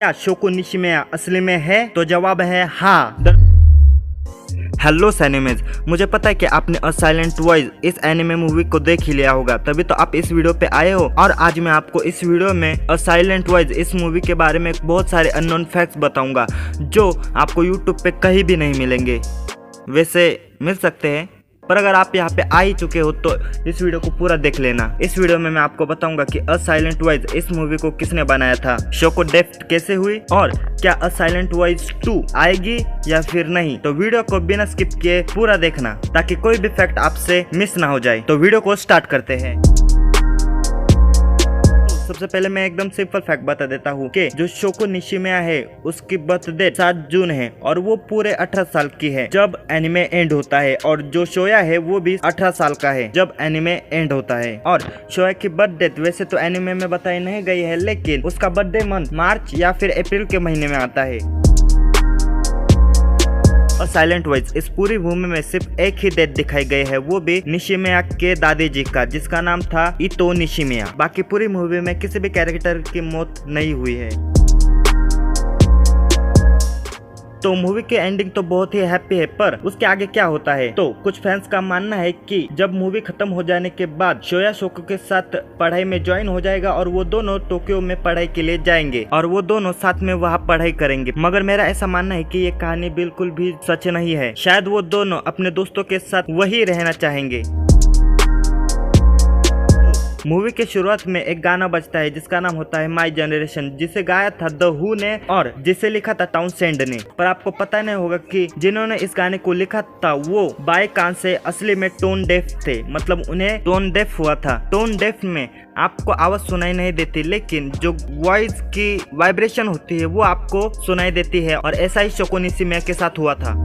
क्या शोको निशिमिया असली में है? तो जवाब है हाँ। हेलो सैनिमेज, मुझे पता है कि आपने अ साइलेंट वॉइस इस एनिमे मूवी को देख ही लिया होगा, तभी तो आप इस वीडियो पे आए हो। और आज मैं आपको इस वीडियो में अ साइलेंट वॉइस इस मूवी के बारे में बहुत सारे अननोन फैक्ट्स बताऊंगा जो आपको यूट्यूब पे कहीं भी नहीं मिलेंगे। वैसे मिल सकते हैं, पर अगर आप यहाँ पे आ ही चुके हो तो इस वीडियो को पूरा देख लेना। इस वीडियो में मैं आपको बताऊंगा कि अ साइलेंट वॉइस इस मूवी को किसने बनाया था, शो को डेप्थ कैसे हुई और क्या अ साइलेंट वॉइस 2 आएगी या फिर नहीं। तो वीडियो को बिना स्किप किए पूरा देखना ताकि कोई भी फैक्ट आपसे मिस ना हो जाए। तो वीडियो को स्टार्ट करते हैं। सबसे पहले मैं एकदम सिंपल फैक्ट बता देता हूँ कि जो शोको निशिमिया है उसकी बर्थडे 7 जून है और वो पूरे 18 साल की है जब एनिमे एंड होता है, और जो शोया है वो भी 18 साल का है जब एनिमे एंड होता है। और शोया की बर्थडे वैसे तो एनिमे में बताई नहीं गई है, लेकिन उसका बर्थडे मंथ मार्च या फिर अप्रैल के महीने में आता है। और साइलेंट वॉइस इस पूरी मूवी में सिर्फ एक ही डेथ दिखाई गई है, वो भी निशिमिया के दादी जी का, जिसका नाम था इतो निशिमिया। बाकी पूरी मूवी में किसी भी कैरेक्टर की मौत नहीं हुई है। तो मूवी की एंडिंग तो बहुत ही हैप्पी है, पर उसके आगे क्या होता है तो कुछ फैंस का मानना है कि जब मूवी खत्म हो जाने के बाद शोया शोको के साथ पढ़ाई में ज्वाइन हो जाएगा और वो दोनों टोक्यो में पढ़ाई के लिए जाएंगे और वो दोनों साथ में वहाँ पढ़ाई करेंगे। मगर मेरा ऐसा मानना है कि ये कहानी बिल्कुल भी सच नहीं है। शायद वो दोनों अपने दोस्तों के साथ वही रहना चाहेंगे। मूवी के शुरुआत में एक गाना बजता है जिसका नाम होता है माई जनरेशन, जिसे गाया था द हू ने और जिसे लिखा था टाउनसेंड ने। पर आपको पता नहीं होगा कि जिन्होंने इस गाने को लिखा था वो बाय कान से असली में टोन डेफ थे, मतलब उन्हें टोन डेफ हुआ था। टोन डेफ में आपको आवाज सुनाई नहीं देती, लेकिन जो वॉइस की वाइब्रेशन होती है वो आपको सुनाई देती है, और ऐसा ही शोको निशिमिया के साथ हुआ था।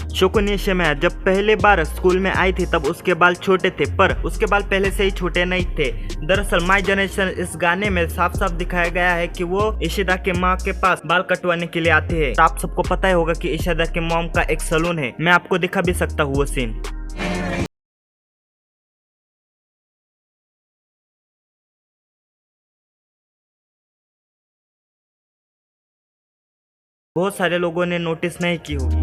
शोको निशिमिया जब पहली बार स्कूल में आई थी तब उसके बाल छोटे थे, पर उसके बाल पहले से ही छोटे नहीं थे। दरअसल माई जनरेशन इस गाने में साफ साफ दिखाया गया है कि वो इशिदा के माँ के पास बाल कटवाने के लिए आती है। तो आप सबको पता ही होगा कि इशिदा के मॉम का एक सैलून है, मैं आपको दिखा भी सकता हूँ वो सीन। बहुत सारे लोगों ने नोटिस नहीं की होगी।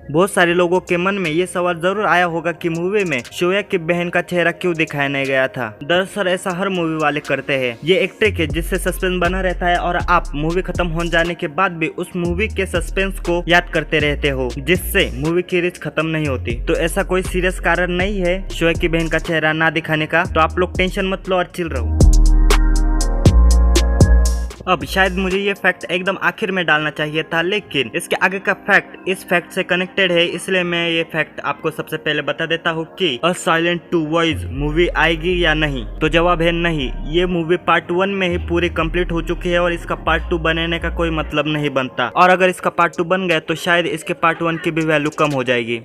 बहुत सारे लोगों के मन में ये सवाल जरूर आया होगा कि मूवी में शोया की बहन का चेहरा क्यों दिखाया नहीं गया था। दरअसल ऐसा हर मूवी वाले करते हैं। ये एक ट्रिक है जिससे सस्पेंस बना रहता है और आप मूवी खत्म हो जाने के बाद भी उस मूवी के सस्पेंस को याद करते रहते हो, जिससे मूवी की रीच खत्म नहीं होती। तो ऐसा कोई सीरियस कारण नहीं है शोया की बहन का चेहरा ना दिखाने का, तो आप लोग टेंशन मत लो और चिल रहो। अब शायद मुझे ये फैक्ट एकदम आखिर में डालना चाहिए था, लेकिन इसके आगे का फैक्ट इस फैक्ट से कनेक्टेड है, इसलिए मैं ये फैक्ट आपको सबसे पहले बता देता हूँ कि अ साइलेंट 2 वॉइस मूवी आएगी या नहीं। तो जवाब है नहीं। ये मूवी पार्ट 1 में ही पूरी कंप्लीट हो चुकी है और इसका पार्ट 2 बनाने का कोई मतलब नहीं बनता, और अगर इसका पार्ट 2 बन गया तो शायद इसके पार्ट 1 की भी वैल्यू कम हो जाएगी।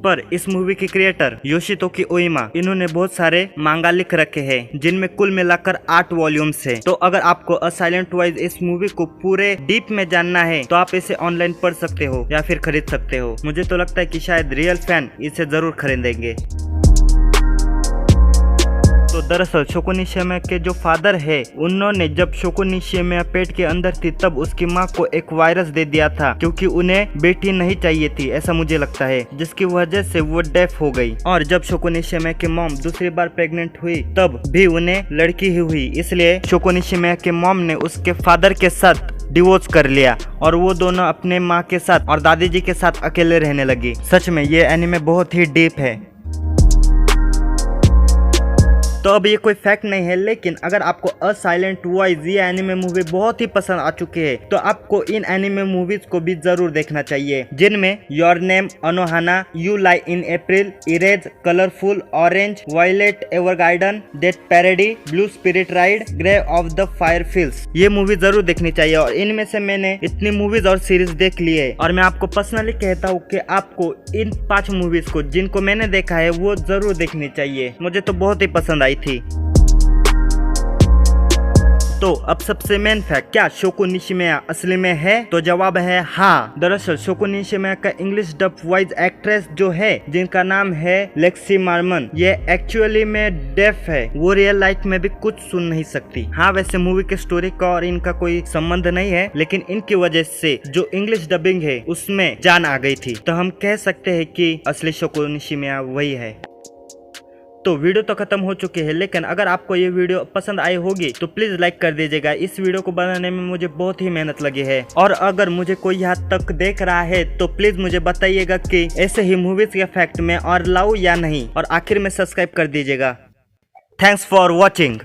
पर इस मूवी के क्रिएटर योशितोकी ओइमा, इन्होंने बहुत सारे मांगा लिख रखे हैं जिनमें कुल मिलाकर 8 वॉल्यूम्स हैं। तो अगर आपको अ साइलेंट वॉइस इस मूवी को पूरे डीप में जानना है तो आप इसे ऑनलाइन पढ़ सकते हो या फिर खरीद सकते हो। मुझे तो लगता है कि शायद रियल फैन इसे जरूर खरीदेंगे। तो दरअसल शोको निशिमिया के जो फादर है, उन्होंने जब शोको निशिमिया पेट के अंदर थी तब उसकी माँ को एक वायरस दे दिया था, क्योंकि उन्हें बेटी नहीं चाहिए थी, ऐसा मुझे लगता है, जिसकी वजह से वो डेफ हो गई। और जब शोको निशिमिया की मॉम दूसरी बार प्रेग्नेंट हुई तब भी उन्हें लड़की ही हुई, इसलिए शोको निशिमिया के मॉम ने उसके फादर के साथ डिवोर्स कर लिया और वो दोनों अपने माँ के साथ और दादी जी के साथ अकेले रहने लगी। सच में ये एनिमे बहुत ही डीप है। तो अब ये कोई फैक्ट नहीं है, लेकिन अगर आपको अ साइलेंट वॉइस ये एनिमे मूवी बहुत ही पसंद आ चुकी है तो आपको इन एनिमे मूवीज को भी जरूर देखना चाहिए, जिनमें your name, Anohana, you lie in April, erased, colourful, orange, violet evergarden, death parade, blue spirit ride, grave of the fire fields, ये मूवी जरूर देखनी चाहिए। और इनमें से मैंने इतनी मूवीज और सीरीज देख ली है और मैं आपको पर्सनली कहता हूँ कि आपको इन 5 मूवीज को जिनको मैंने देखा है वो जरूर देखनी चाहिए। मुझे तो बहुत ही पसंद आई थी। तो अब सबसे मेन फैक्ट, क्या शोको निशिमिया असली में है? तो जवाब है हाँ। दरअसल शोको निशिमिया का इंग्लिश डब वॉइस एक्ट्रेस जो है, जिनका नाम है लेक्सी मार्मन, ये एक्चुअली में डेफ है। वो रियल लाइफ में भी कुछ सुन नहीं सकती। हाँ, वैसे मूवी के स्टोरी का और इनका कोई संबंध नहीं है, लेकिन इनकी वजह से जो इंग्लिश डबिंग है उसमें जान आ गई थी। तो हम कह सकते हैं कि असली शोको निशिमिया वही है। तो वीडियो तो खत्म हो चुकी है, लेकिन अगर आपको ये वीडियो पसंद आई होगी तो प्लीज लाइक कर दीजिएगा। इस वीडियो को बनाने में मुझे बहुत ही मेहनत लगी है, और अगर मुझे कोई यहाँ तक देख रहा है तो प्लीज मुझे बताइएगा कि ऐसे ही मूवीज के फैक्ट में और लाऊं या नहीं, और आखिर में सब्सक्राइब कर दीजिएगा। Thanks for watching.